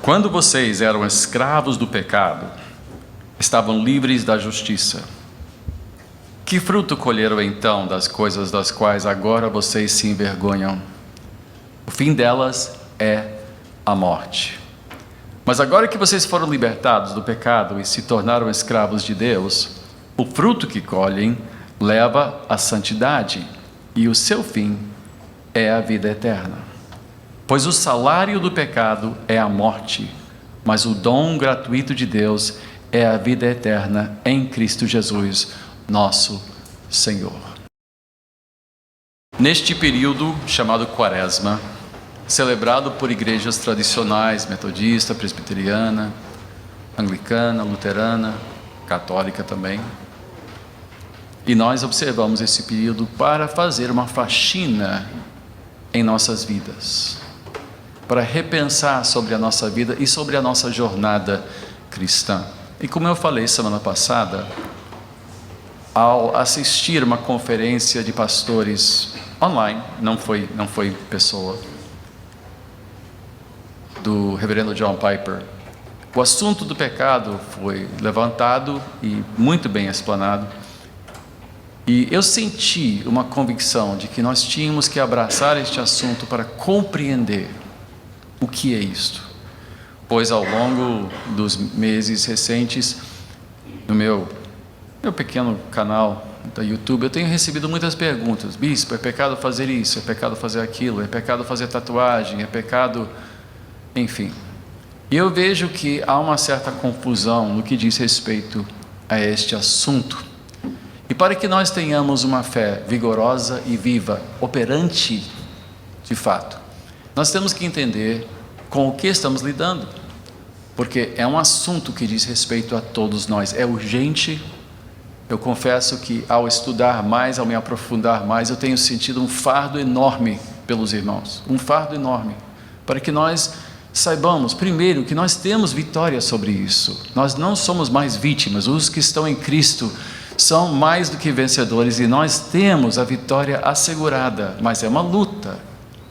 Quando vocês eram escravos do pecado, estavam livres da justiça. Que fruto colheram então das coisas das quais agora vocês se envergonham? O fim delas é a morte. Mas agora que vocês foram libertados do pecado e se tornaram escravos de Deus, o fruto que colhem leva à santidade, e o seu fim é a vida eterna. Pois o salário do pecado é a morte, mas o dom gratuito de Deus é a vida eterna em Cristo Jesus, nosso Senhor. Neste período chamado Quaresma, celebrado por igrejas tradicionais, metodista, presbiteriana, anglicana, luterana, católica também, e nós observamos esse período para fazer uma faxina em nossas vidas, para repensar sobre a nossa vida e sobre a nossa jornada cristã. E como eu falei semana passada, ao assistir uma conferência de pastores online, não foi pessoa, do reverendo John Piper, o assunto do pecado foi levantado e muito bem explanado. E eu senti uma convicção de que nós tínhamos que abraçar este assunto para compreender o que é isto. Pois ao longo dos meses recentes, no meu pequeno canal da YouTube, eu tenho recebido muitas perguntas. Bispo, é pecado fazer isso? É pecado fazer aquilo? É pecado fazer tatuagem? É pecado... Enfim. E eu vejo que há uma certa confusão no que diz respeito a este assunto. E para que nós tenhamos uma fé vigorosa e viva, operante de fato, nós temos que entender com o que estamos lidando, porque é um assunto que diz respeito a todos nós, é urgente. Eu confesso que ao estudar mais, ao me aprofundar mais, eu tenho sentido um fardo enorme pelos irmãos, um fardo enorme, para que nós saibamos, primeiro, que nós temos vitória sobre isso. Nós não somos mais vítimas, os que estão em Cristo são mais do que vencedores, e nós temos a vitória assegurada, mas é uma luta,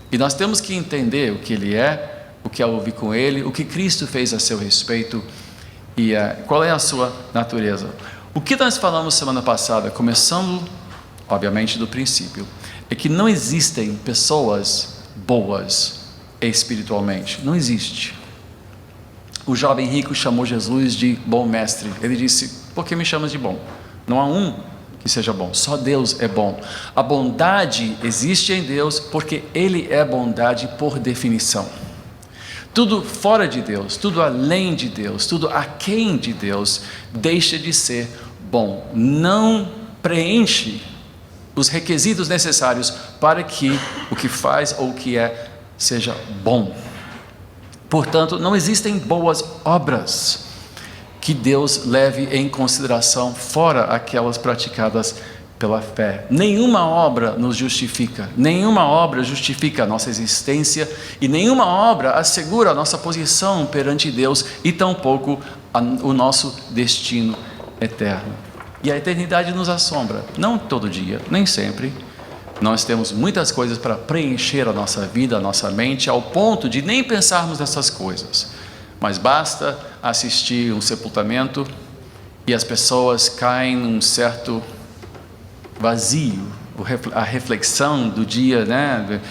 e nós temos que entender o que Ele é, o que é ouvir com Ele, o que Cristo fez a seu respeito, e qual é a sua natureza. O que nós falamos semana passada, começando, obviamente, do princípio, é que não existem pessoas boas espiritualmente, não existe. O jovem rico chamou Jesus de bom mestre. Ele disse: por que me chamas de bom? Não há um que seja bom, só Deus é bom. A bondade existe em Deus porque Ele é bondade por definição. Tudo fora de Deus, tudo além de Deus, tudo aquém de Deus, deixa de ser bom. Não preenche os requisitos necessários para que o que faz ou o que é seja bom. Portanto, não existem boas obras que Deus leve em consideração fora aquelas praticadas pela fé. Nenhuma obra nos justifica, nenhuma obra justifica a nossa existência, e nenhuma obra assegura a nossa posição perante Deus, e tampouco o nosso destino eterno. E a eternidade nos assombra, não todo dia, nem sempre. Nós temos muitas coisas para preencher a nossa vida, a nossa mente, ao ponto de nem pensarmos nessas coisas. Mas basta assistir um sepultamento e as pessoas caem num certo vazio, a reflexão do dia, né?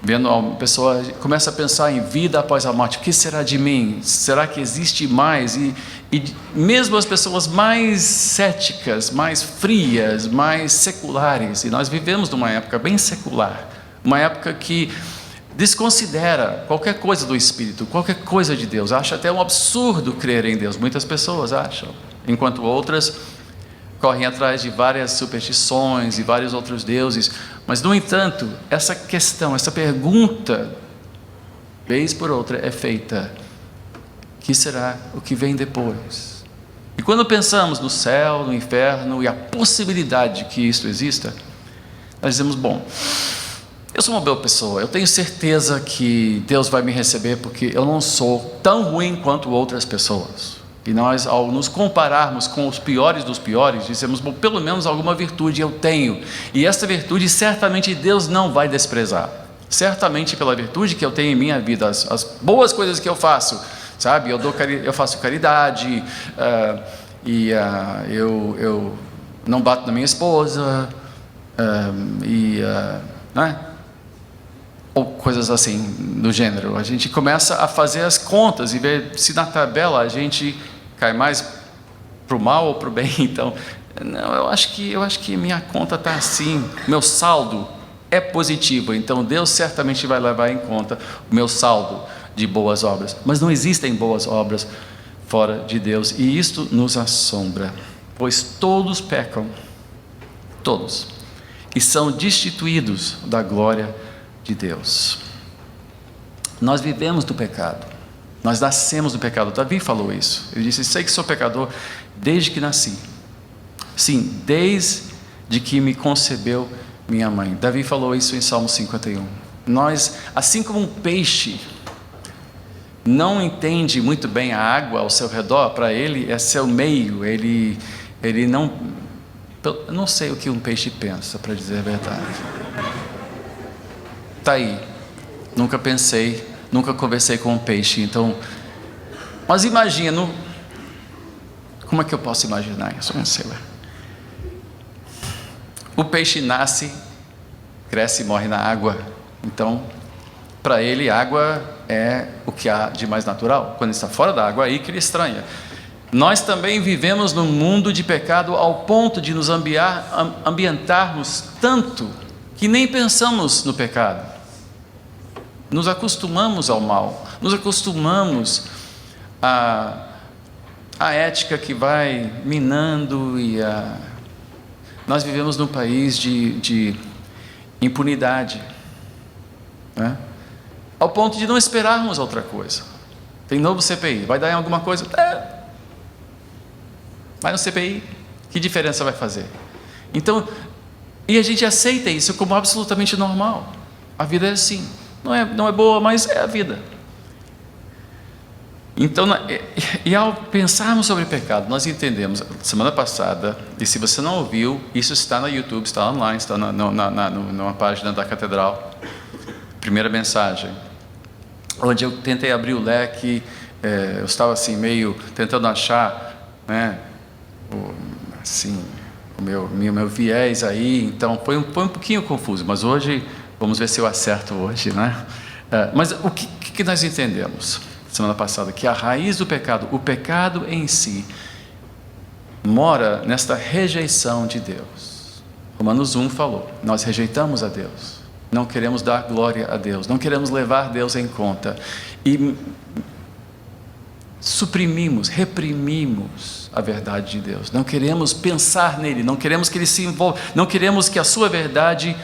Vendo a pessoa começa a pensar em vida após a morte. O que será de mim? Será que existe mais? E mesmo as pessoas mais céticas, mais frias, mais seculares, e nós vivemos numa época bem secular, uma época que desconsidera qualquer coisa do Espírito, qualquer coisa de Deus, acha até um absurdo crer em Deus. Muitas pessoas acham, enquanto outras correm atrás de várias superstições e vários outros deuses. Mas, no entanto, essa questão, essa pergunta, vez por outra, é feita: que será o que vem depois? E quando pensamos no céu, no inferno e a possibilidade de que isto exista, nós dizemos: bom, eu sou uma boa pessoa, eu tenho certeza que Deus vai me receber porque eu não sou tão ruim quanto outras pessoas. E nós, ao nos compararmos com os piores dos piores, dizemos: bom, pelo menos alguma virtude eu tenho, e esta virtude certamente Deus não vai desprezar. Certamente pela virtude que eu tenho em minha vida, as boas coisas que eu faço, sabe? Eu faço caridade, eu não bato na minha esposa, né? Ou coisas assim do gênero. A gente começa a fazer as contas e ver se na tabela a gente cai mais para o mal ou para o bem. Então, não, eu acho que minha conta está assim, meu saldo é positivo, então Deus certamente vai levar em conta o meu saldo de boas obras. Mas não existem boas obras fora de Deus, e isto nos assombra, pois todos pecam, todos, e são destituídos da glória de Deus. Nós vivemos do pecado, nós nascemos do pecado. Davi falou isso, ele disse: sei que sou pecador desde que nasci, sim, desde que me concebeu minha mãe. Davi falou isso em Salmo 51. Nós, assim como um peixe não entende muito bem a água ao seu redor, para ele é seu meio, ele não sei o que um peixe pensa, para dizer a verdade. Está aí, nunca pensei, nunca conversei com um peixe, então, mas imagino, como é que eu posso imaginar isso? Não sei lá. O peixe nasce, cresce e morre na água, então, para ele, água é o que há de mais natural. Quando ele está fora da água, aí que ele estranha. Nós também vivemos num mundo de pecado ao ponto de nos ambientarmos tanto que nem pensamos no pecado. Nos acostumamos ao mal, nos acostumamos à ética que vai minando nós vivemos num país de impunidade, né? Ao ponto de não esperarmos outra coisa. Tem novo CPI, vai dar em alguma coisa? Vai no CPI, que diferença vai fazer? Então, e a gente aceita isso como absolutamente normal. A vida é assim, não é boa, mas é a vida. Então, e ao pensarmos sobre pecado, nós entendemos, semana passada, e se você não ouviu, isso está no YouTube, está online, está numa página da Catedral, primeira mensagem, onde eu tentei abrir o leque, eu estava assim, meio tentando achar, né, o meu viés aí, então foi um pouquinho confuso, mas hoje, vamos ver se eu acerto hoje, né? Mas o que nós entendemos? Semana passada, que a raiz do pecado, o pecado em si, mora nesta rejeição de Deus. Romanos 1 falou, nós rejeitamos a Deus, não queremos dar glória a Deus, não queremos levar Deus em conta, e suprimimos, reprimimos a verdade de Deus, não queremos pensar nele, não queremos que ele se envolva, não queremos que a sua verdade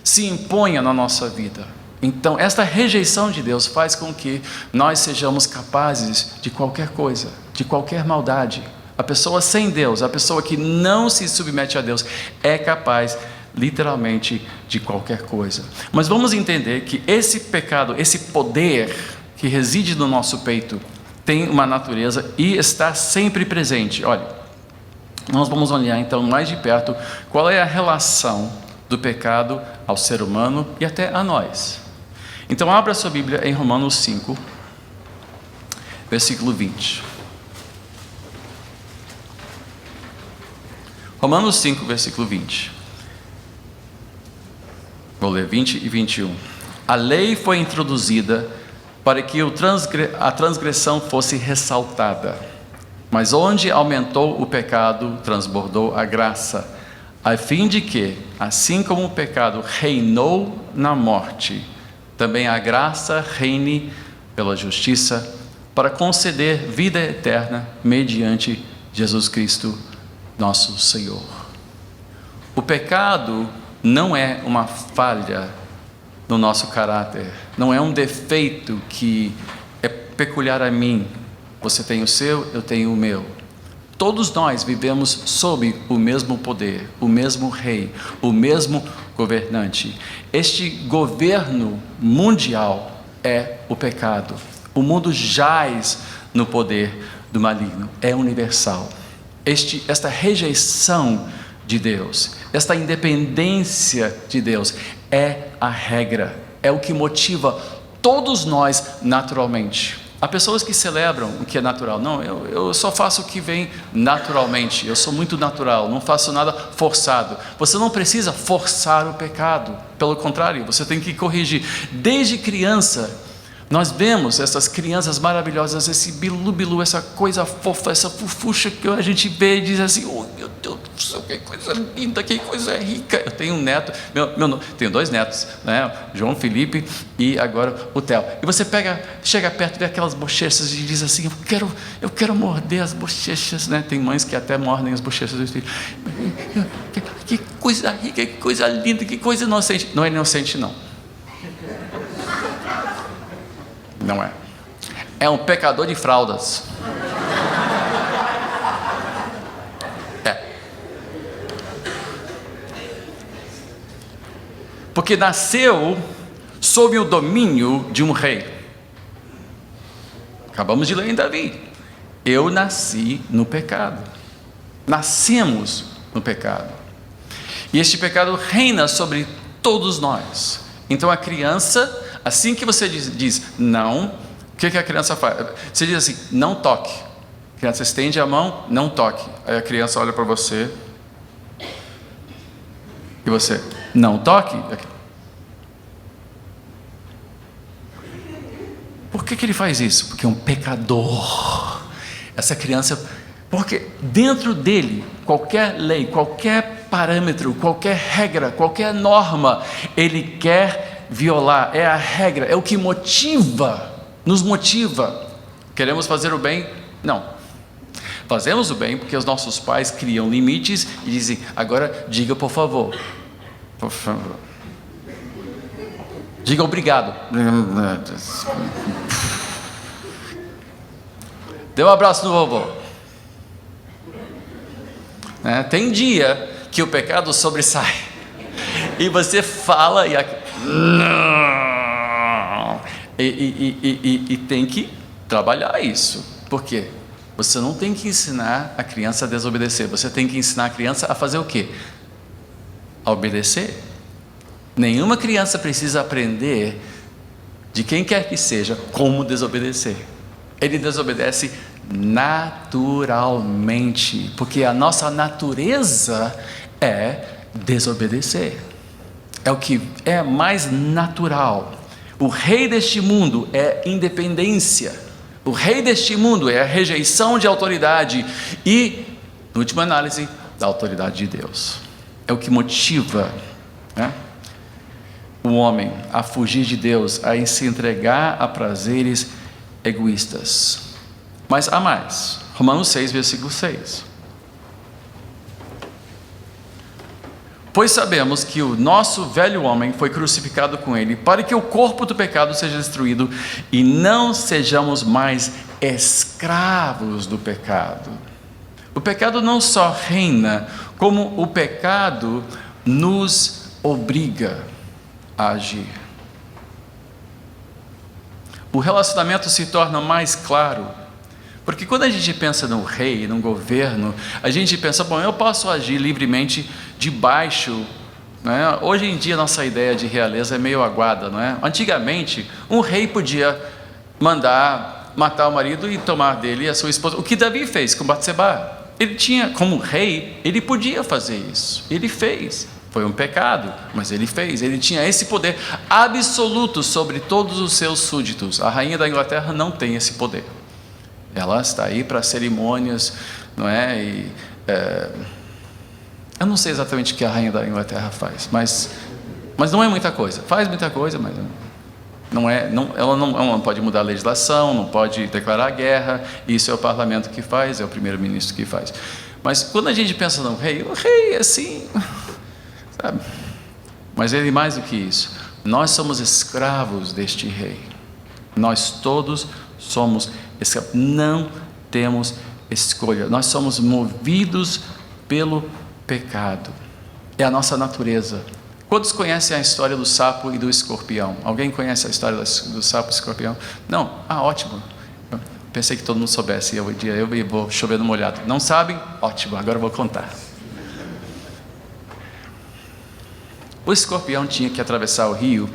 se imponha na nossa vida. Então, esta rejeição de Deus faz com que nós sejamos capazes de qualquer coisa, de qualquer maldade. A pessoa sem Deus, a pessoa que não se submete a Deus, é capaz, literalmente, de qualquer coisa. Mas vamos entender que esse pecado, esse poder que reside no nosso peito, tem uma natureza e está sempre presente. Olha, nós vamos olhar então mais de perto qual é a relação do pecado ao ser humano e até a nós. Então, abra sua Bíblia em Romanos 5, versículo 20. Romanos 5, versículo 20. Vou ler 20 e 21. A lei foi introduzida para que a transgressão fosse ressaltada. Mas onde aumentou o pecado, transbordou a graça, a fim de que, assim como o pecado reinou na morte, também a graça reine pela justiça, para conceder vida eterna mediante Jesus Cristo, nosso Senhor. O pecado não é uma falha no nosso caráter, não é um defeito que é peculiar a mim. Você tem o seu, eu tenho o meu. Todos nós vivemos sob o mesmo poder, o mesmo rei, o mesmo governante. Este governo mundial é o pecado. O mundo jaz no poder do maligno, é universal. Esta rejeição de Deus, esta independência de Deus é a regra, é o que motiva todos nós naturalmente. Há pessoas que celebram o que é natural. Não, eu só faço o que vem naturalmente. Eu sou muito natural, não faço nada forçado. Você não precisa forçar o pecado. Pelo contrário, você tem que corrigir. Desde criança, nós vemos essas crianças maravilhosas, esse bilu-bilu, essa coisa fofa, essa fofucha que a gente vê e diz assim: oh, meu Deus do céu, que coisa linda, que coisa rica. Eu tenho um neto, tenho 2 netos, né? João Felipe e agora o Theo. E você chega perto, vê aquelas bochechas e diz assim: eu quero morder as bochechas, né? Tem mães que até mordem as bochechas dos filhos. Que coisa rica, que coisa linda, que coisa inocente. Não é inocente, não. Não é. É um pecador de fraldas. É. Porque nasceu sob o domínio de um rei. Acabamos de ler em Davi. Eu nasci no pecado. Nascemos no pecado. E este pecado reina sobre todos nós. Então a criança, assim que você diz não, o que a criança faz? Você diz assim: não toque. A criança estende a mão, não toque. Aí a criança olha para você. E você: não toque. Por que ele faz isso? Porque é um pecador. Essa criança, porque dentro dele, qualquer lei, qualquer parâmetro, qualquer regra, qualquer norma, ele quer violar. É a regra, é o que nos motiva. Queremos fazer o bem? Não. Fazemos o bem porque os nossos pais criam limites e dizem: agora diga por favor. Por favor. Diga obrigado. Dê um abraço no vovô. Tem dia que o pecado sobressai e você fala e tem que trabalhar isso. Por quê? Você não tem que ensinar a criança a desobedecer, você tem que ensinar a criança a fazer o quê? A obedecer. Nenhuma criança precisa aprender, de quem quer que seja, como desobedecer. Ele desobedece naturalmente, porque a nossa natureza é desobedecer. É o que é mais natural. O rei deste mundo é independência. O rei deste mundo é a rejeição de autoridade e, em última análise, da autoridade de Deus. É o que motiva, o homem a fugir de Deus, a se entregar a prazeres egoístas. Mas há mais. Romanos 6, versículo 6. Pois sabemos que o nosso velho homem foi crucificado com ele, para que o corpo do pecado seja destruído e não sejamos mais escravos do pecado. O pecado não só reina, como o pecado nos obriga a agir. O relacionamento se torna mais claro, porque quando a gente pensa no rei, no governo, a gente pensa: bom, eu posso agir livremente debaixo, Hoje em dia nossa ideia de realeza é meio aguada, Antigamente, um rei podia mandar matar o marido e tomar dele a sua esposa, o que Davi fez com Batseba. Ele tinha, como rei, ele podia fazer isso, ele fez. Foi um pecado, mas ele fez. Ele tinha esse poder absoluto sobre todos os seus súditos. A rainha da Inglaterra não tem esse poder. Ela está aí para cerimônias, eu não sei exatamente o que a rainha da Inglaterra faz, mas não é muita coisa. Faz muita coisa, mas ela não pode mudar a legislação, não pode declarar guerra. Isso é o parlamento que faz, é o primeiro-ministro que faz. Mas quando a gente pensa no rei, o rei é assim, sabe? Mas ele mais do que isso. Nós somos escravos deste rei. Nós todos somos escravos. Não temos escolha. Nós somos movidos pelo pecado. É a nossa natureza. Quantos conhecem a história do sapo e do escorpião? Alguém conhece a história do sapo e do escorpião? Não? Ótimo. Eu pensei que todo mundo soubesse. Eu vou chover no molhado. Não sabem? Ótimo, agora eu vou contar. O escorpião tinha que atravessar o rio.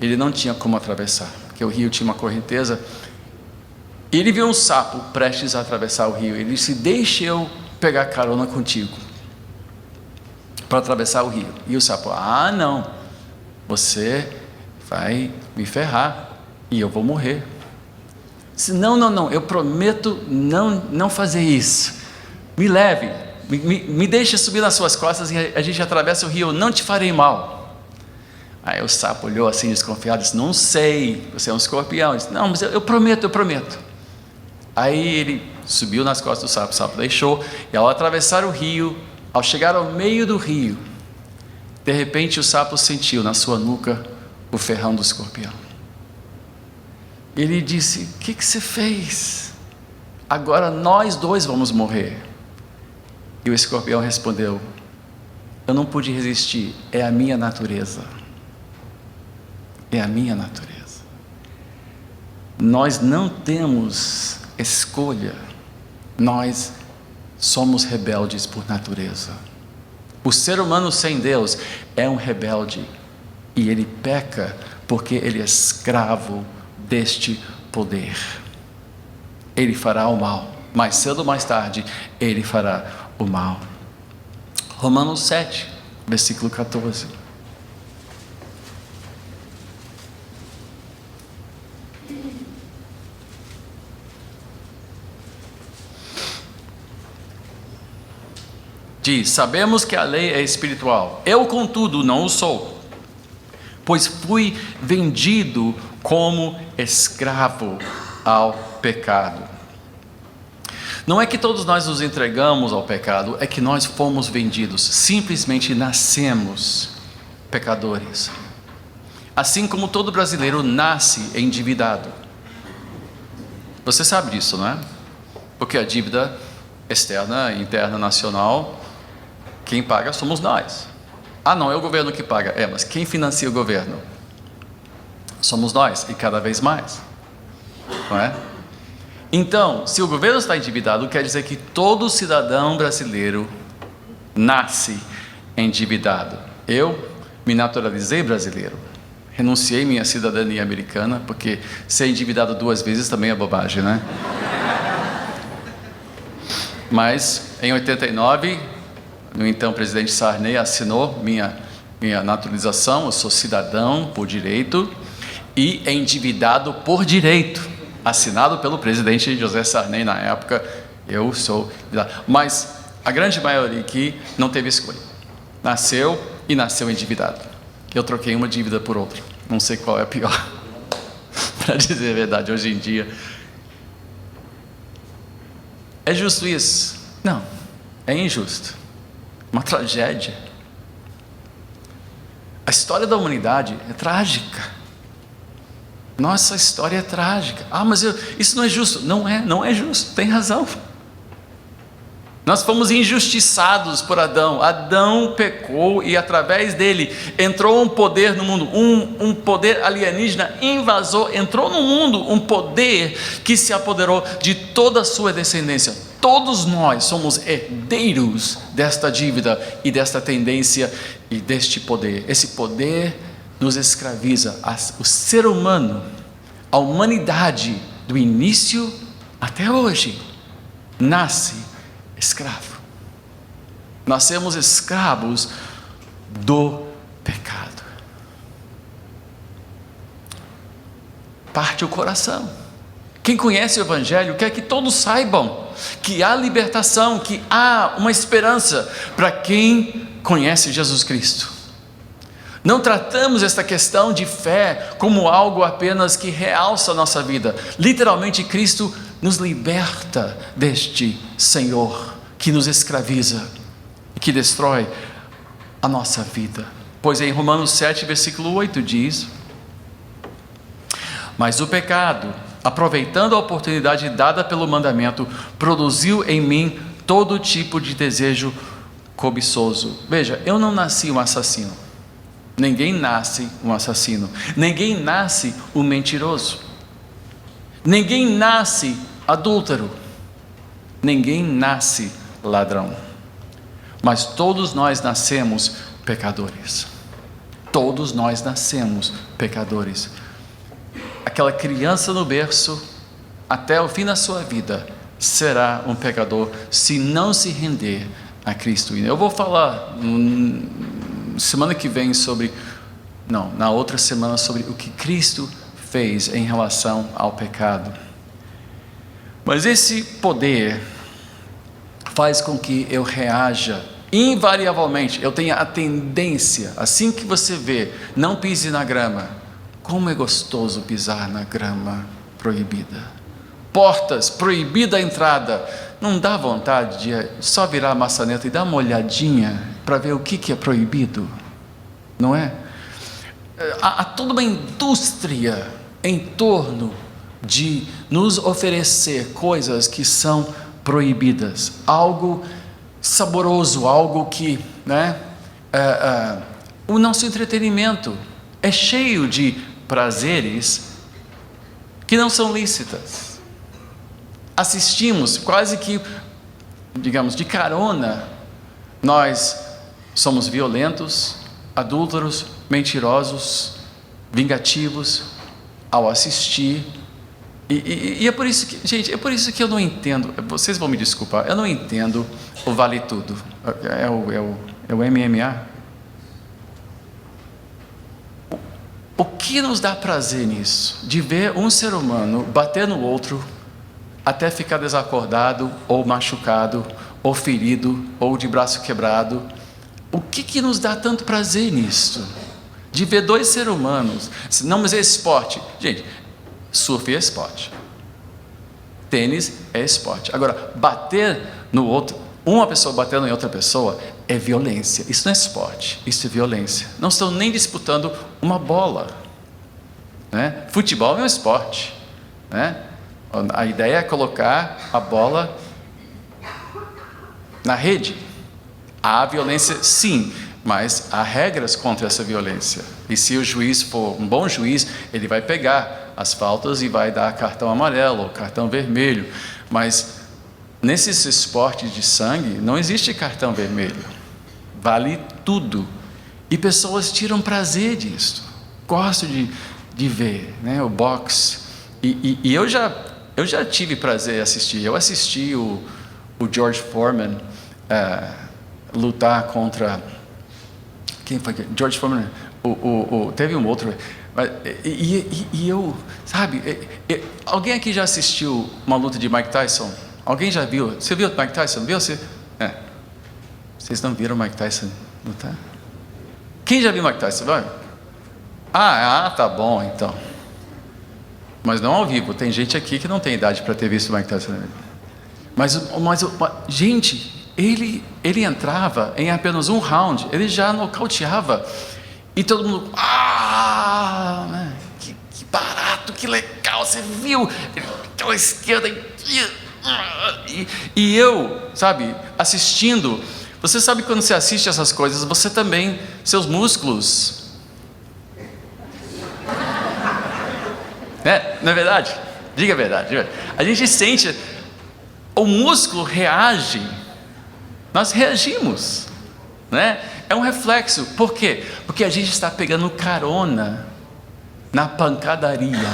Ele não tinha como atravessar, porque o rio tinha uma correnteza. E ele viu um sapo prestes a atravessar o rio. Ele disse: deixa eu pegar carona contigo para atravessar o rio. E o sapo: ah, não, você vai me ferrar e eu vou morrer. Disse: não, eu prometo não fazer isso. Me leve, me deixe subir nas suas costas e a gente atravessa o rio, eu não te farei mal. Aí o sapo olhou assim desconfiado, disse: não sei, você é um escorpião. Disse: não, mas eu prometo. Aí ele subiu nas costas do sapo, o sapo deixou, e ao atravessar o rio, ao chegar ao meio do rio, de repente o sapo sentiu na sua nuca o ferrão do escorpião. Ele disse: o que você fez? Agora nós dois vamos morrer. E o escorpião respondeu: eu não pude resistir, é a minha natureza. É a minha natureza. Nós não temos escolha, nós somos rebeldes por natureza. O ser humano sem Deus é um rebelde, e ele peca porque ele é escravo deste poder. Ele fará o mal, mais cedo ou mais tarde ele fará o mal. Romanos 7, versículo 14. Diz: sabemos que a lei é espiritual, eu contudo não o sou, pois fui vendido como escravo ao pecado. Não é que todos nós nos entregamos ao pecado, é que nós fomos vendidos, simplesmente nascemos pecadores. Assim como todo brasileiro nasce endividado. Você sabe disso, não é? Porque a dívida externa e interna nacional, quem paga somos nós. Ah, não, é o governo que paga. Mas quem financia o governo? Somos nós, e cada vez mais, não é? Então, se o governo está endividado, quer dizer que todo cidadão brasileiro nasce endividado. Eu me naturalizei brasileiro, renunciei minha cidadania americana, porque ser endividado 2 vezes também é bobagem, né? Mas em 89, o então presidente Sarney assinou minha naturalização. Eu sou cidadão por direito e endividado por direito, assinado pelo presidente José Sarney na época. Eu sou, mas a grande maioria aqui não teve escolha, nasceu endividado. Eu troquei uma dívida por outra, não sei qual é a pior. Para dizer a verdade, hoje em dia, é justo isso? Não, é injusto, uma tragédia. A história da humanidade é trágica. Nossa história é trágica. Mas isso não é justo. Não é justo, tem razão. Nós fomos injustiçados por Adão. Adão pecou e através dele entrou um poder no mundo, um poder alienígena invasor, entrou no mundo um poder que se apoderou de toda a sua descendência. Todos nós somos herdeiros desta dívida e desta tendência e deste poder. Esse poder nos escraviza. O ser humano, a humanidade, do início até hoje, nasce escravo. Nascemos escravos do pecado. Parte o coração. Quem conhece o Evangelho quer que todos saibam que há libertação, que há uma esperança para quem conhece Jesus Cristo. Não tratamos esta questão de fé como algo apenas que realça a nossa vida. Literalmente, Cristo nos liberta deste Senhor que nos escraviza e que destrói a nossa vida. Pois em Romanos 7, versículo 8 diz: mas o pecado, aproveitando a oportunidade dada pelo mandamento, produziu em mim todo tipo de desejo cobiçoso. Veja, eu não nasci um assassino. Ninguém nasce um assassino. Ninguém nasce um mentiroso. Ninguém nasce adúltero. Ninguém nasce ladrão. Mas todos nós nascemos pecadores. Todos nós nascemos pecadores. Aquela criança no berço, até o fim da sua vida, será um pecador se não se render a Cristo. Eu vou falar semana que vem na outra semana, sobre o que Cristo fez em relação ao pecado. Mas esse poder faz com que eu reaja invariavelmente. Eu tenho a tendência, assim que você vê, não pise na grama. Como é gostoso pisar na grama proibida. Portas, proibida a entrada. Não dá vontade de só virar a maçaneta e dar uma olhadinha para ver o que é proibido? Não é? Há toda uma indústria em torno de nos oferecer coisas que são proibidas. Algo saboroso, algo que, o nosso entretenimento é cheio de prazeres que não são lícitas. Assistimos quase que, digamos, de carona. Nós somos violentos, adúlteros, mentirosos, vingativos ao assistir. E é por isso que, gente, é por isso que eu não entendo. Vocês vão me desculpar, eu não entendo o vale tudo. É o MMA. O que nos dá prazer nisso? De ver um ser humano bater no outro até ficar desacordado, ou machucado, ou ferido, ou de braço quebrado. O que nos dá tanto prazer nisso? De ver dois seres humanos. Não, mas é esporte. Gente, surf é esporte. Tênis é esporte. Agora, bater no outro, uma pessoa batendo em outra pessoa, é violência. Isso não é esporte, isso é violência. Não estão nem disputando uma bola. Futebol é um esporte. A ideia é colocar a bola na rede. Há violência, sim, mas há regras contra essa violência. E se o juiz for um bom juiz, ele vai pegar as faltas e vai dar cartão amarelo ou cartão vermelho. Mas nesses esportes de sangue não existe cartão vermelho. Vale tudo. E pessoas tiram prazer disso. Gosto de ver, o boxe. E eu já tive prazer em assistir. Eu assisti o George Foreman lutar contra... Quem foi? George Foreman. Teve um outro. E eu, sabe... alguém aqui já assistiu uma luta de Mike Tyson? Alguém já viu? Você viu o Mike Tyson? Viu? Vocês não viram o Mike Tyson lutar? Quem já viu o Mike Tyson? Vai? Tá bom, então. Mas não ao vivo. Tem gente aqui que não tem idade para ter visto o Mike Tyson. Mas gente, ele entrava em apenas um round, ele já nocauteava. E todo mundo, que barato, que legal, você viu? Ele meteu a esquerda e eu, sabe, assistindo. Você sabe quando você assiste essas coisas, você também, seus músculos... Não é verdade? Diga a verdade. A gente sente, o músculo reage, nós reagimos, É um reflexo. Por quê? Porque a gente está pegando carona na pancadaria,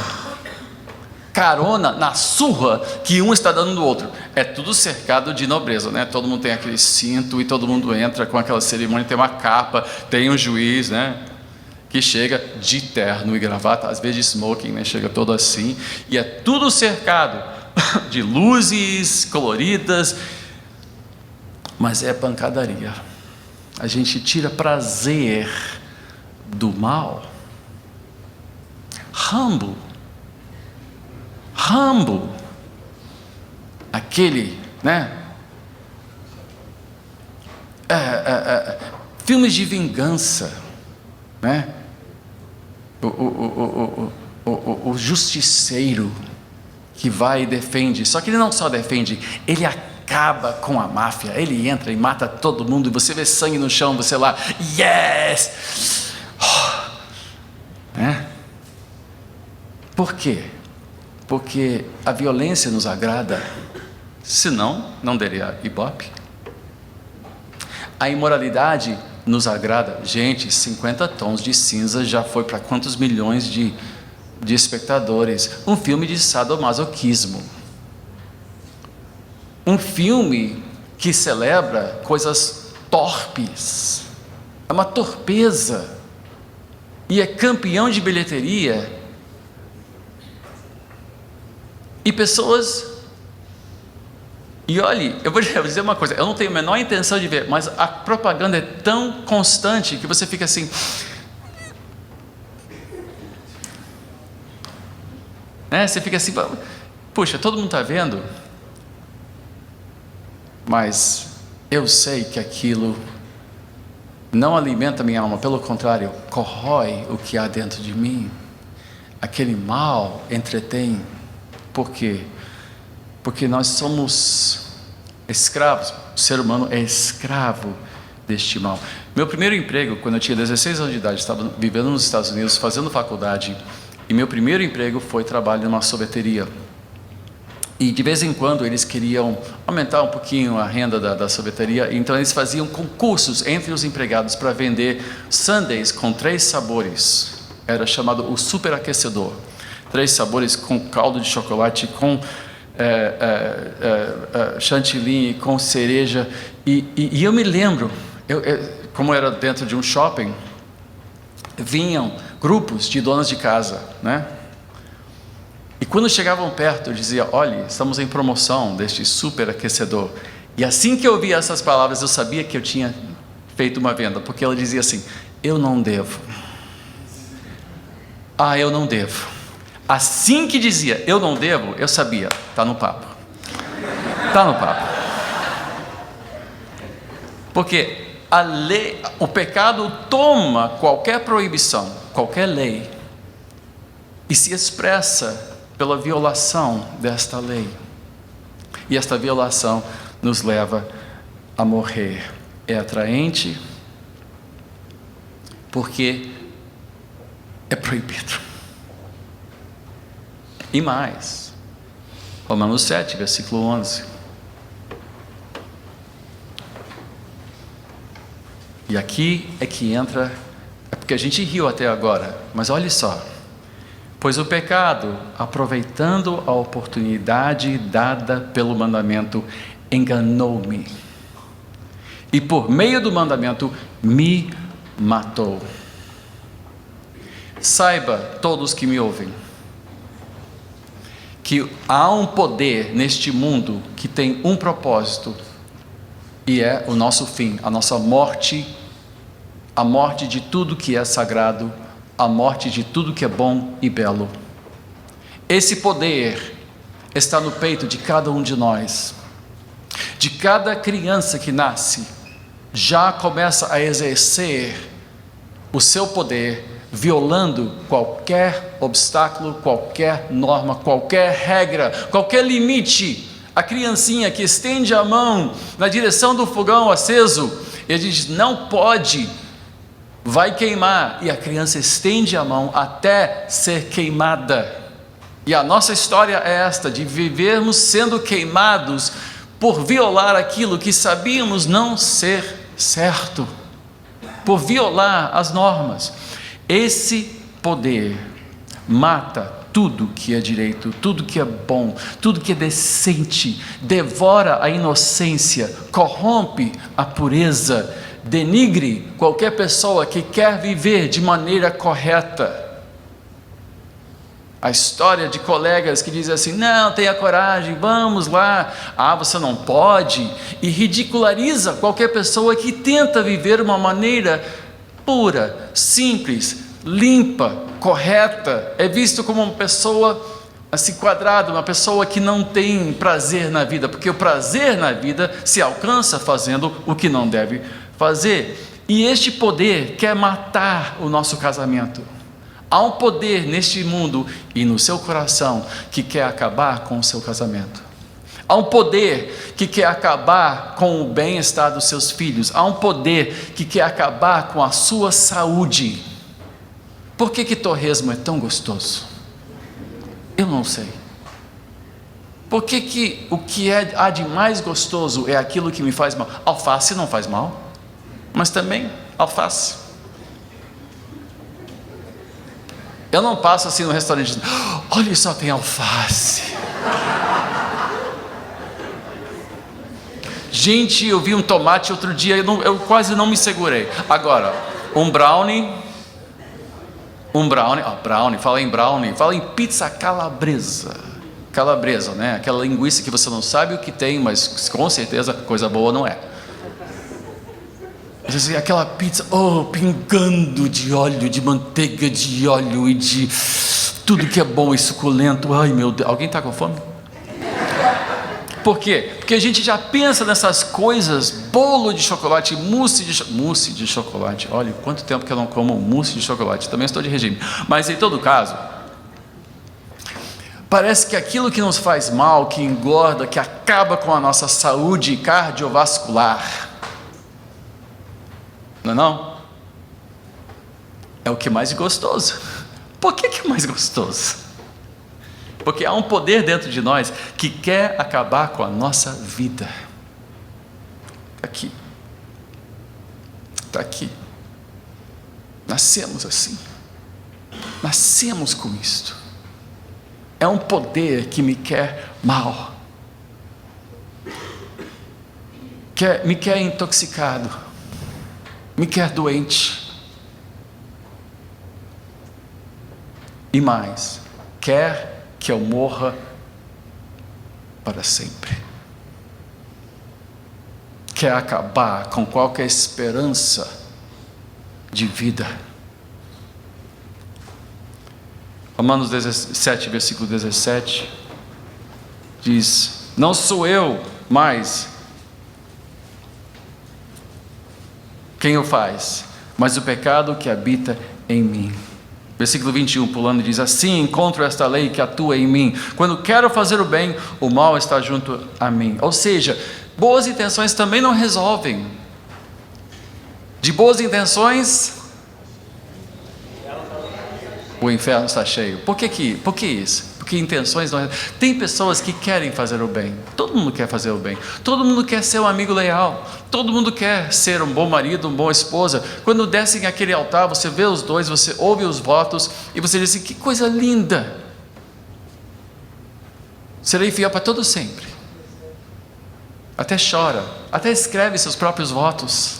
carona na surra que um está dando do outro. É tudo cercado de nobreza, Todo mundo tem aquele cinto e todo mundo entra com aquela cerimônia, tem uma capa, tem um juiz, que chega de terno e gravata, às vezes de smoking, chega todo assim, e é tudo cercado de luzes coloridas, mas é pancadaria. A gente tira prazer do mal. Humble, aquele, filmes de vingança, o justiceiro que vai e defende, só que ele não só defende, ele acaba com a máfia, ele entra e mata todo mundo, e você vê sangue no chão, você lá, yes! Por quê? Porque a violência nos agrada, senão não daria ibope. A imoralidade nos agrada. Gente, 50 tons de cinza já foi para quantos milhões de de espectadores, um filme de sadomasoquismo. Um filme que celebra coisas torpes. É uma torpeza. E é campeão de bilheteria. E pessoas... E olhe, eu vou dizer uma coisa, eu não tenho a menor intenção de ver, mas a propaganda é tão constante que você fica assim... Você fica assim, puxa, todo mundo está vendo, mas eu sei que aquilo não alimenta minha alma, pelo contrário, corrói o que há dentro de mim. Aquele mal entretém. Por quê? Porque nós somos escravos, o ser humano é escravo deste mal. Meu primeiro emprego, quando eu tinha 16 anos de idade, estava vivendo nos Estados Unidos, fazendo faculdade, e meu primeiro emprego foi trabalho numa sorveteria. E de vez em quando eles queriam aumentar um pouquinho a renda da sorveteria, então eles faziam concursos entre os empregados para vender sundaes com 3 sabores. Era chamado o superaquecedor. 3 sabores com caldo de chocolate, com chantilly, com cereja. E eu me lembro, como era dentro de um shopping, vinham grupos de donas de casa, né? E quando chegavam perto, eu dizia, olha, estamos em promoção deste superaquecedor. E assim que eu ouvia essas palavras, eu sabia que eu tinha feito uma venda, porque ela dizia assim, eu não devo. Eu não devo. Assim que dizia, eu não devo, eu sabia, está no papo. Está no papo. Porque a lei, o pecado toma qualquer proibição, qualquer lei, e se expressa pela violação desta lei. E esta violação nos leva a morrer. É atraente porque é proibido. E mais, Romanos 7, versículo 11. E aqui é que entra, é porque a gente riu até agora, mas olha só. Pois o pecado, aproveitando a oportunidade dada pelo mandamento, enganou-me. E por meio do mandamento, me matou. Saiba, todos que me ouvem, que há um poder neste mundo que tem um propósito, e é o nosso fim, a nossa morte, a morte de tudo que é sagrado, a morte de tudo que é bom e belo. Esse poder está no peito de cada um de nós. De cada criança que nasce, já começa a exercer o seu poder, violando qualquer obstáculo, qualquer norma, qualquer regra, qualquer limite. A criancinha que estende a mão na direção do fogão aceso, ele diz, não pode, vai queimar, e a criança estende a mão até ser queimada. E a nossa história é esta, de vivermos sendo queimados por violar aquilo que sabíamos não ser certo, por violar as normas. Esse poder mata tudo que é direito, tudo que é bom, tudo que é decente, devora a inocência, corrompe a pureza, denigre qualquer pessoa que quer viver de maneira correta. A história de colegas que dizem assim, não, tenha coragem, vamos lá, você não pode, e ridiculariza qualquer pessoa que tenta viver uma maneira pura, simples, limpa, correta, é visto como uma pessoa assim quadrada, uma pessoa que não tem prazer na vida, porque o prazer na vida se alcança fazendo o que não deve fazer. E este poder quer matar o nosso casamento. Há um poder neste mundo e no seu coração que quer acabar com o seu casamento. Há um poder que quer acabar com o bem-estar dos seus filhos. Há um poder que quer acabar com a sua saúde. Por que torresmo é tão gostoso? Eu não sei. Por que o que há de mais gostoso é aquilo que me faz mal? Alface não faz mal, mas também alface. Eu não passo assim no restaurante dizendo, olha, só tem alface. Gente, eu vi um tomate outro dia, eu quase não me segurei. Agora, um brownie, fala em pizza calabresa. Calabresa, né? Aquela linguiça que você não sabe o que tem, mas com certeza coisa boa não é. Aquela pizza, pingando de óleo, de manteiga de óleo e de tudo que é bom e suculento. Ai meu Deus, alguém está com fome? Por quê? Porque a gente já pensa nessas coisas, bolo de chocolate, mousse de chocolate. Olha, quanto tempo que eu não como mousse de chocolate, também estou de regime. Mas em todo caso, parece que aquilo que nos faz mal, que engorda, que acaba com a nossa saúde cardiovascular, não? É o que é mais gostoso. Por que é mais gostoso? Porque há um poder dentro de nós que quer acabar com a nossa vida. Está aqui. Nascemos assim. Nascemos com isto. É um poder que me quer mal. Me quer intoxicado. Me quer doente. E mais, quer que eu morra para sempre. Quer acabar com qualquer esperança de vida. Romanos 17, versículo 17, diz, não sou eu mais quem o faz, mas o pecado que habita em mim. Versículo 21, pulando, diz, assim encontro esta lei que atua em mim, quando quero fazer o bem, o mal está junto a mim. Ou seja, boas intenções também não resolvem. De boas intenções, o inferno está cheio. Por que isso? Porque intenções não... Tem pessoas que querem fazer o bem. Todo mundo quer fazer o bem. Todo mundo quer ser um amigo leal. Todo mundo quer ser um bom marido, uma boa esposa. Quando descem aquele altar, você vê os dois, você ouve os votos e você diz assim, que coisa linda. Serei fiel para todo sempre. Até chora, até escreve seus próprios votos.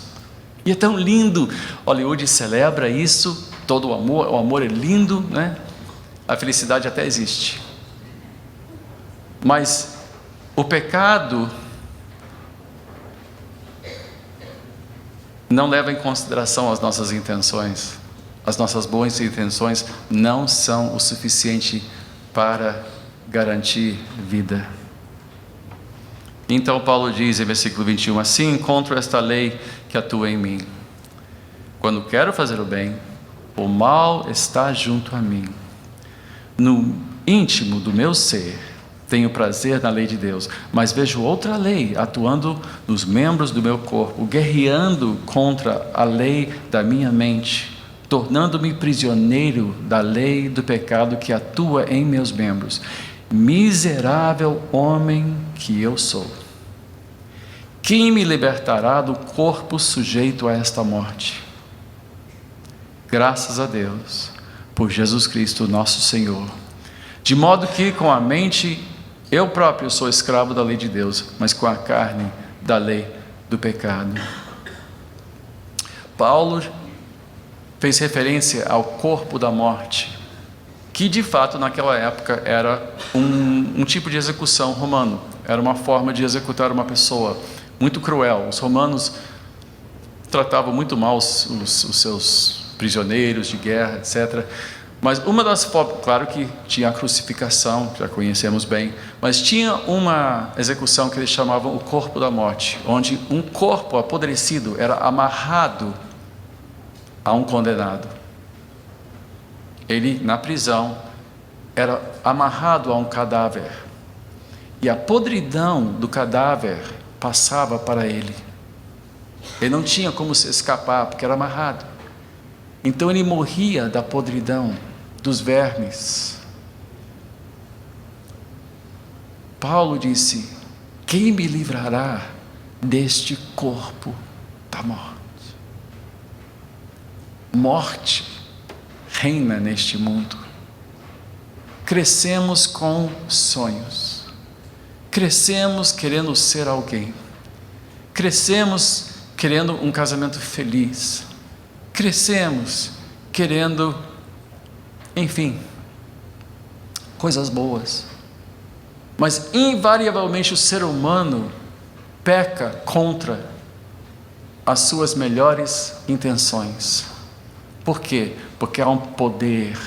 E é tão lindo. Hollywood celebra isso, todo o amor é lindo, né? A felicidade até existe. Mas o pecado não leva em consideração as nossas intenções. As nossas boas intenções não são o suficiente para garantir vida. Então Paulo diz em versículo 21, assim encontro esta lei que atua em mim. Quando quero fazer o bem, o mal está junto a mim. No íntimo do meu ser, tenho prazer na lei de Deus, mas vejo outra lei atuando nos membros do meu corpo, guerreando contra a lei da minha mente, tornando-me prisioneiro da lei do pecado que atua em meus membros. Miserável homem que eu sou. Quem me libertará do corpo sujeito a esta morte? Graças a Deus, por Jesus Cristo nosso Senhor. De modo que com a mente eu próprio sou escravo da lei de Deus, mas com a carne da lei do pecado. Paulo fez referência ao corpo da morte, que de fato naquela época era um tipo de execução romano, era uma forma de executar uma pessoa muito cruel. Os romanos tratavam muito mal os seus prisioneiros de guerra, etc. Mas uma das formas, claro que tinha a crucificação, já conhecemos bem, mas tinha uma execução que eles chamavam o corpo da morte, onde um corpo apodrecido era amarrado a um condenado. Ele, na prisão, era amarrado a um cadáver, e a podridão do cadáver passava para ele. Ele não tinha como se escapar, porque era amarrado. Então ele morria da podridão, dos vermes. Paulo disse, quem me livrará deste corpo da morte? Morte reina neste mundo. Crescemos com sonhos. Crescemos querendo ser alguém. Crescemos querendo um casamento feliz. Crescemos querendo, enfim, coisas boas. Mas invariavelmente o ser humano peca contra as suas melhores intenções. Por quê? Porque há um poder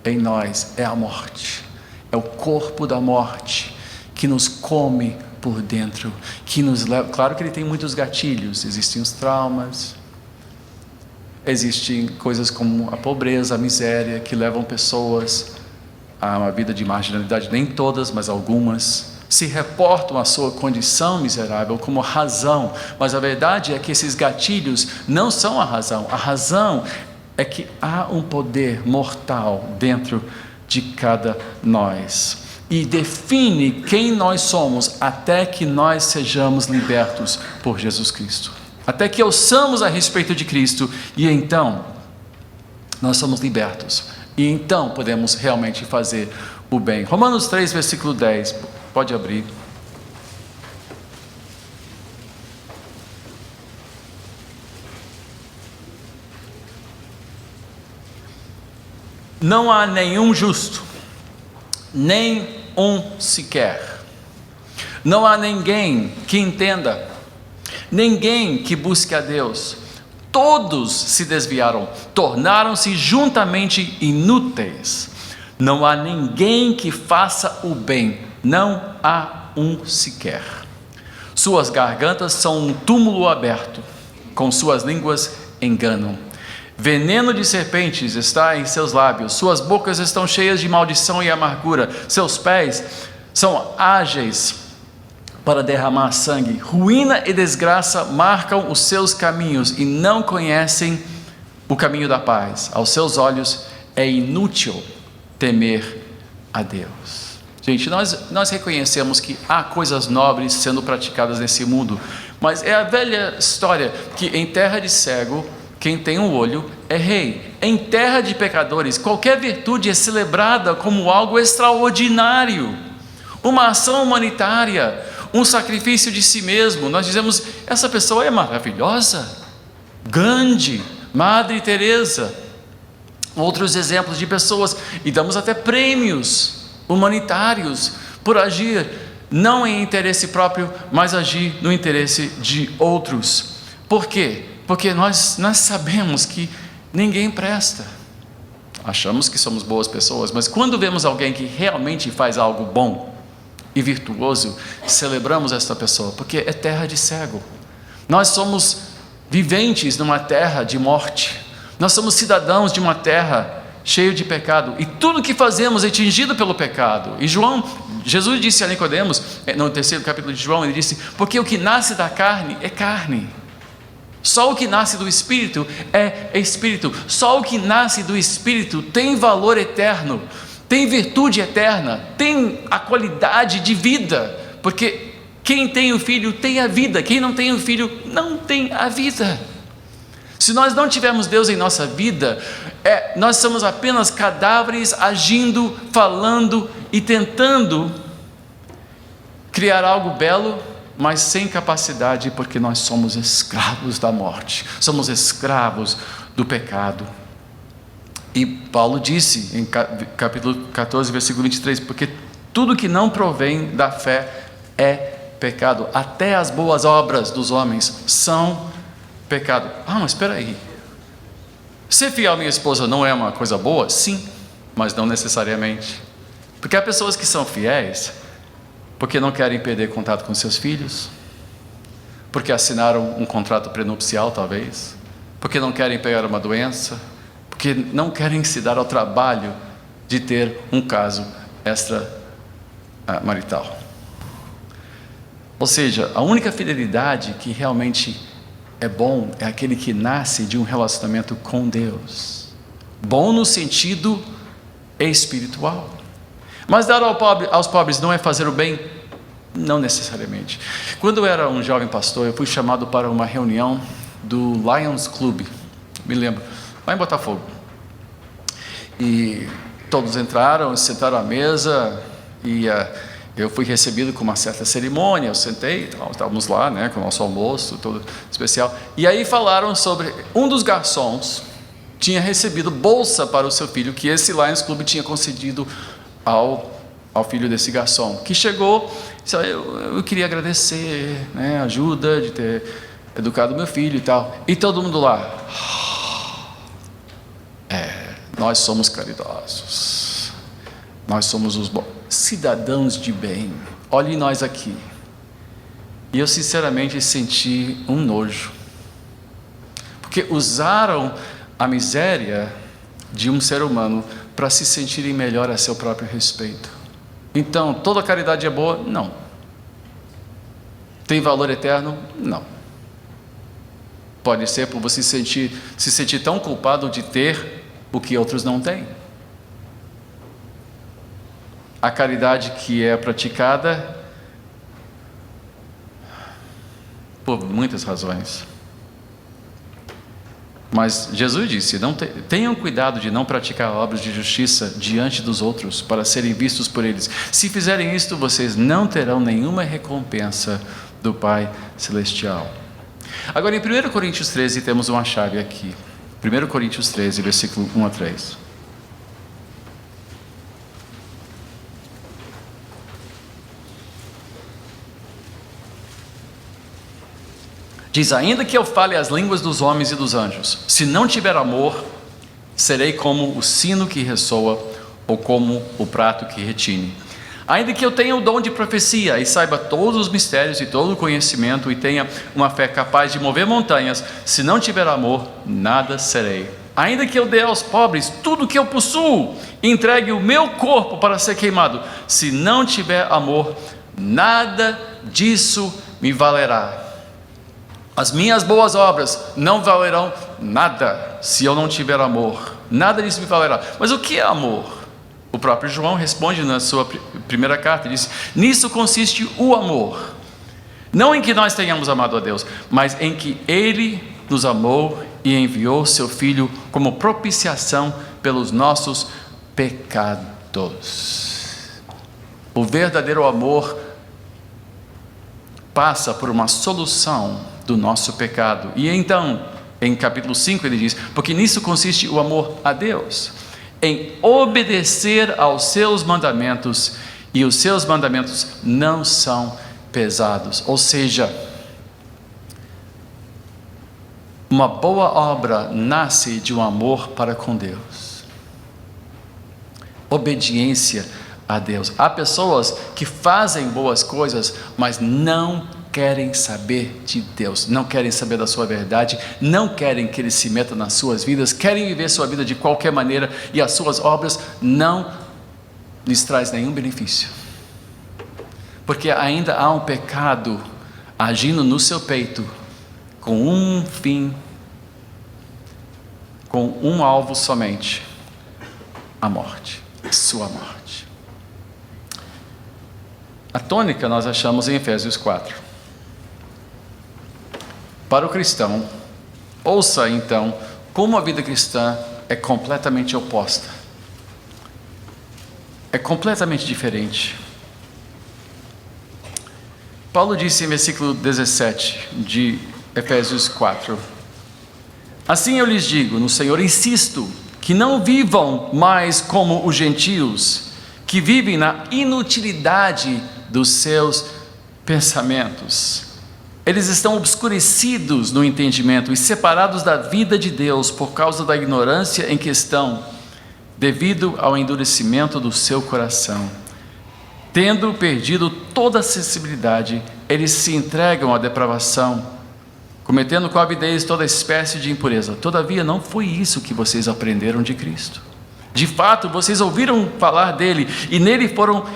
em nós, é a morte. É o corpo da morte que nos come por dentro, que nos leva. Claro que ele tem muitos gatilhos, existem os traumas, existem coisas como a pobreza, a miséria, que levam pessoas a uma vida de marginalidade. Nem todas, mas algumas se reportam a sua condição miserável como razão, mas a verdade é que esses gatilhos não são a razão é que há um poder mortal dentro de cada nós, e define quem nós somos até que nós sejamos libertos por Jesus Cristo, até que ouçamos a respeito de Cristo, e então nós somos libertos, e então podemos realmente fazer o bem. Romanos 3, versículo 10, pode abrir. Não há nenhum justo, nem um sequer. Não há ninguém que entenda, ninguém que busque a Deus. Todos se desviaram, tornaram-se juntamente inúteis. Não há ninguém que faça o bem, não há um sequer. Suas gargantas são um túmulo aberto, com suas línguas enganam. Veneno de serpentes está em seus lábios, suas bocas estão cheias de maldição e amargura, seus pés são ágeis para derramar sangue. Ruína e desgraça marcam os seus caminhos e não conhecem o caminho da paz. Aos seus olhos é inútil temer a Deus. Gente, nós reconhecemos que há coisas nobres sendo praticadas nesse mundo, mas é a velha história que em terra de cego, quem tem um olho é rei. Em terra de pecadores, qualquer virtude é celebrada como algo extraordinário, uma ação humanitária, um sacrifício de si mesmo. Nós dizemos, essa pessoa é maravilhosa. Gandhi, Madre Teresa, outros exemplos de pessoas, e damos até prêmios humanitários por agir não em interesse próprio, mas agir no interesse de outros. Por quê? Porque nós sabemos que ninguém presta. Achamos que somos boas pessoas, mas quando vemos alguém que realmente faz algo bom e virtuoso, celebramos esta pessoa, porque é terra de cego. Nós somos viventes numa terra de morte. Nós somos cidadãos de uma terra cheia de pecado, e tudo que fazemos é tingido pelo pecado. E Jesus disse a Nicodemos, no 3º capítulo de João, ele disse, porque o que nasce da carne é carne. Só o que nasce do Espírito é Espírito. Só o que nasce do Espírito tem valor eterno, tem virtude eterna, tem a qualidade de vida, porque quem tem o Filho tem a vida, quem não tem o Filho não tem a vida. Se nós não tivermos Deus em nossa vida, nós somos apenas cadáveres agindo, falando e tentando criar algo belo, mas sem capacidade, porque nós somos escravos da morte, somos escravos do pecado. E Paulo disse em capítulo 14, versículo 23, porque tudo que não provém da fé é pecado, até as boas obras dos homens são pecado. Mas espera aí, ser fiel à minha esposa não é uma coisa boa? Sim, mas não necessariamente, porque há pessoas que são fiéis porque não querem perder contato com seus filhos, porque assinaram um contrato prenupcial talvez, porque não querem pegar uma doença, porque não querem se dar ao trabalho de ter um caso extramarital. Ou seja, a única fidelidade que realmente é bom é aquele que nasce de um relacionamento com Deus. Bom no sentido espiritual. Mas dar aos pobres não é fazer o bem? Não necessariamente. Quando eu era um jovem pastor, eu fui chamado para uma reunião do Lions Club, me lembro, lá em Botafogo. E todos entraram, sentaram à mesa, e eu fui recebido com uma certa cerimônia. Eu sentei, estávamos lá, né, com o nosso almoço, todo especial. E aí falaram sobre um dos garçons tinha recebido bolsa para o seu filho, que esse Lions Club tinha concedido ao filho desse garçom, que chegou e disse: eu queria agradecer, né, a ajuda de ter educado meu filho e tal. E todo mundo lá: nós somos caridosos, nós somos os cidadãos de bem, olhe nós aqui. E eu sinceramente senti um nojo, porque usaram a miséria de um ser humano para se sentirem melhor a seu próprio respeito. Então, toda caridade é boa? Não. Tem valor eterno? Não. Pode ser por você se sentir tão culpado de ter o que outros não têm. A caridade que é praticada por muitas razões. Mas Jesus disse: tenham cuidado de não praticar obras de justiça diante dos outros, para serem vistos por eles. Se fizerem isto, vocês não terão nenhuma recompensa do Pai Celestial. Agora, em 1 Coríntios 13, temos uma chave aqui. 1 Coríntios 13, versículo 1 a 3. Diz: ainda que eu fale as línguas dos homens e dos anjos, se não tiver amor, serei como o sino que ressoa, ou como o prato que retine. Ainda que eu tenha o dom de profecia, e saiba todos os mistérios e todo o conhecimento, e tenha uma fé capaz de mover montanhas, se não tiver amor, nada serei. Ainda que eu dê aos pobres tudo o que eu possuo, e entregue o meu corpo para ser queimado, se não tiver amor, nada disso me valerá. As minhas boas obras não valerão nada se eu não tiver amor. Nada disso me valerá. Mas o que é amor? O próprio João responde na sua primeira carta, diz: nisso consiste o amor. Não em que nós tenhamos amado a Deus, mas em que Ele nos amou e enviou seu Filho como propiciação pelos nossos pecados. O verdadeiro amor passa por uma solução do nosso pecado. E então, em capítulo 5 ele diz: porque nisso consiste o amor a Deus, em obedecer aos seus mandamentos, e os seus mandamentos não são pesados. Ou seja, uma boa obra nasce de um amor para com Deus, obediência a Deus. Há pessoas que fazem boas coisas, mas não querem saber de Deus, não querem saber da sua verdade, não querem que Ele se meta nas suas vidas, querem viver sua vida de qualquer maneira, e as suas obras não lhes traz nenhum benefício, porque ainda há um pecado agindo no seu peito, com um fim, com um alvo somente: a morte, sua morte. A tônica nós achamos em Efésios 4. Para o cristão, ouça então como a vida cristã é completamente oposta, é completamente diferente. Paulo disse em versículo 17 de Efésios 4: assim eu lhes digo no Senhor, insisto, que não vivam mais como os gentios, que vivem na inutilidade dos seus pensamentos. Eles estão obscurecidos no entendimento e separados da vida de Deus por causa da ignorância em que estão, devido ao endurecimento do seu coração. Tendo perdido toda a sensibilidade, eles se entregam à depravação, cometendo com avidez toda espécie de impureza. Todavia, não foi isso que vocês aprenderam de Cristo. De fato, vocês ouviram falar dele e nele foram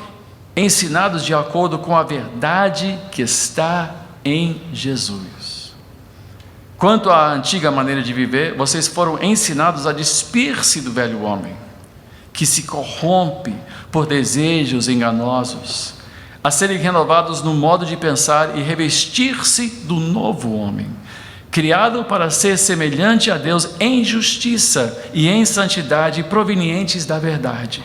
ensinados de acordo com a verdade que está em Jesus. Quanto à antiga maneira de viver, vocês foram ensinados a despir-se do velho homem, que se corrompe por desejos enganosos, a serem renovados no modo de pensar e revestir-se do novo homem, criado para ser semelhante a Deus em justiça e em santidade provenientes da verdade.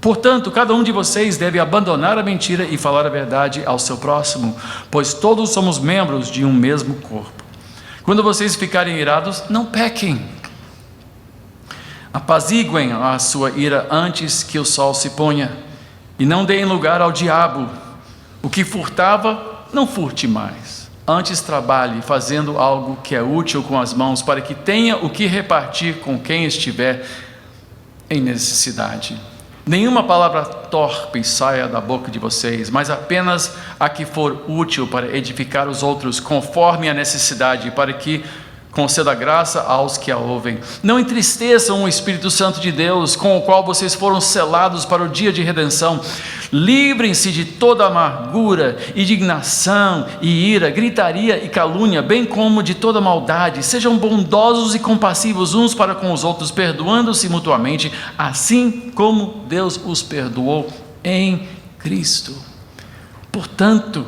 Portanto, cada um de vocês deve abandonar a mentira e falar a verdade ao seu próximo, pois todos somos membros de um mesmo corpo. Quando vocês ficarem irados, não pequem. Apaziguem a sua ira antes que o sol se ponha, e não deem lugar ao diabo. O que furtava, não furte mais. Antes trabalhe fazendo algo que é útil com as mãos, para que tenha o que repartir com quem estiver em necessidade. Nenhuma palavra torpe saia da boca de vocês, mas apenas a que for útil para edificar os outros, conforme a necessidade, para que conceda graça aos que a ouvem. Não entristeçam o Espírito Santo de Deus, com o qual vocês foram selados para o dia de redenção. Livrem-se de toda amargura, indignação e ira, gritaria e calúnia, bem como de toda maldade. Sejam bondosos e compassivos uns para com os outros, perdoando-se mutuamente, assim como Deus os perdoou em Cristo. Portanto,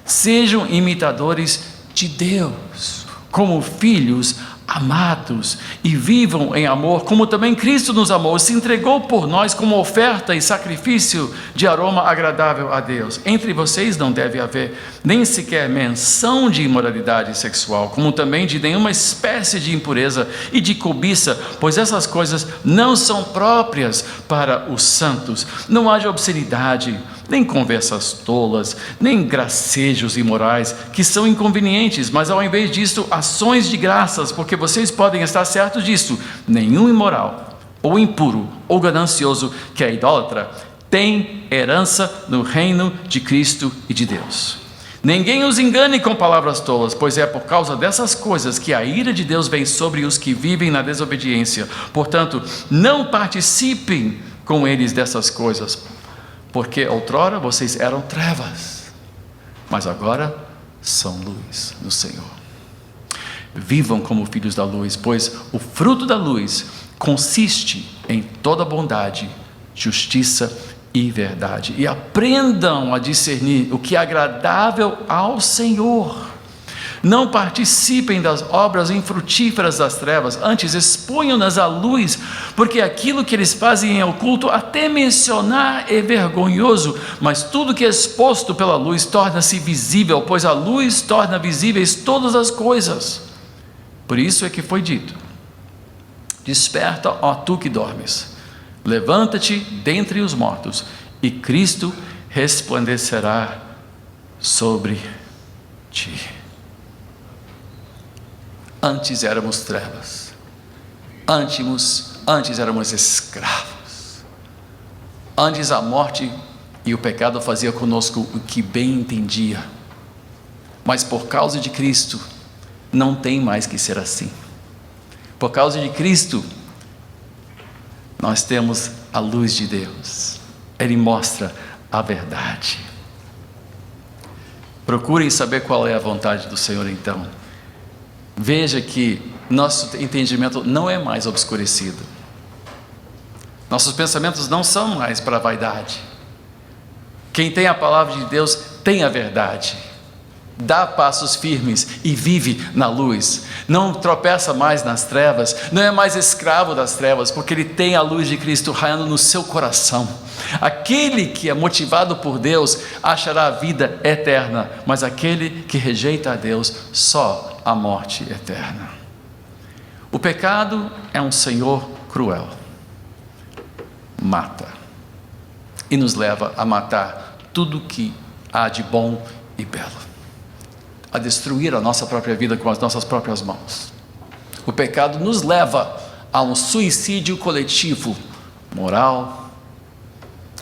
sejam imitadores de Deus, como filhos amados, e vivam em amor, como também Cristo nos amou, se entregou por nós como oferta e sacrifício de aroma agradável a Deus. Entre vocês não deve haver nem sequer menção de imoralidade sexual, como também de nenhuma espécie de impureza e de cobiça, pois essas coisas não são próprias para os santos. Não haja obscenidade, nem conversas tolas, nem gracejos imorais, que são inconvenientes, mas ao invés disso, ações de graças, porque vocês podem estar certos disso: nenhum imoral, ou impuro, ou ganancioso, que é idólatra, tem herança no reino de Cristo e de Deus. Ninguém os engane com palavras tolas, pois é por causa dessas coisas que a ira de Deus vem sobre os que vivem na desobediência. Portanto, não participem com eles dessas coisas, porque outrora vocês eram trevas, mas agora são luz no Senhor. Vivam como filhos da luz, pois o fruto da luz consiste em toda bondade, justiça e verdade. E aprendam a discernir o que é agradável ao Senhor. Não participem das obras infrutíferas das trevas, antes exponham-nas à luz, porque aquilo que eles fazem em oculto, até mencionar é vergonhoso, mas tudo que é exposto pela luz torna-se visível, pois a luz torna visíveis todas as coisas. Por isso é que foi dito: desperta, ó tu que dormes, levanta-te dentre os mortos, e Cristo resplandecerá sobre ti. Antes éramos trevas, antes éramos escravos, antes a morte e o pecado fazia conosco o que bem entendia, mas por causa de Cristo não tem mais que ser assim. Por causa de Cristo nós temos a luz de Deus, Ele mostra a verdade. Procurem saber qual é a vontade do Senhor então. Veja que nosso entendimento não é mais obscurecido. Nossos pensamentos não são mais para a vaidade. Quem tem a palavra de Deus tem a verdade. Dá passos firmes e vive na luz. Não tropeça mais nas trevas, não é mais escravo das trevas, porque ele tem a luz de Cristo raiando no seu coração. Aquele que é motivado por Deus achará a vida eterna, mas aquele que rejeita a Deus, só a morte eterna. O pecado é um senhor cruel, mata e nos leva a matar tudo que há de bom e belo, a destruir a nossa própria vida com as nossas próprias mãos. O pecado nos leva a um suicídio coletivo, moral,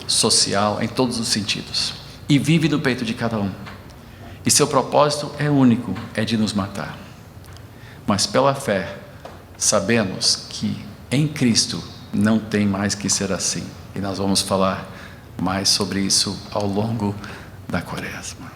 social, em todos os sentidos, e vive no peito de cada um. E seu propósito é único, é de nos matar. Mas pela fé, sabemos que em Cristo não tem mais que ser assim. E nós vamos falar mais sobre isso ao longo da Quaresma.